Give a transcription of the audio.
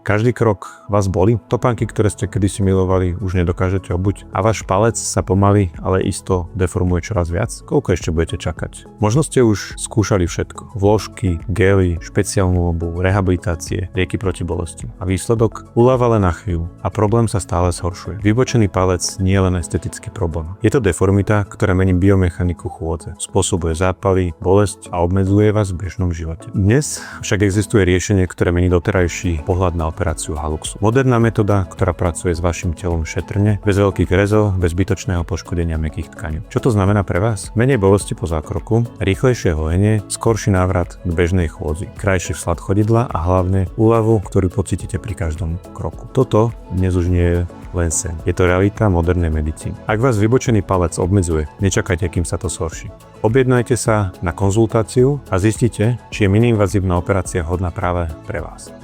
Každý krok vás bolí? Topánky, ktoré ste kedysi milovali, už nedokážete obuť a váš palec sa pomaly, ale isto deformuje čoraz viac? Koľko ešte budete čakať? Možno ste už skúšali všetko. Vložky, gely, špeciálnu obuv, rehabilitácie, lieky proti bolesti. A výsledok? Uľava len na chvíľu a problém sa stále zhoršuje. Vybočený palec nie je len estetický problém. Je to deformita, ktorá mení biomechaniku chôdze, spôsobuje zápaly, bolesť a obmedzuje vás v bežnom živote. Dnes však existuje riešenie, ktoré mení doterajší pohľad na operáciu haluxu. Moderná metóda, ktorá pracuje s vašim telom šetrne, bez veľkých rezov, bez zbytočného poškodenia mäkkých tkaní. Čo to znamená pre vás? Menej bolesti po zákroku, rýchlejšie hojenie, skorší návrat k bežnej chôdzi, krajší vslad chodidla a hlavne úľavu, ktorú pocítite pri každom kroku. Toto dnes už nie je len sen. Je to realita modernej medicíny. Ak vás vybočený palec obmedzuje, nečakajte, kým sa to zhorší. Objednajte sa na konzultáciu a zistite, či je miniinvazívna operácia vhodná práve pre vás.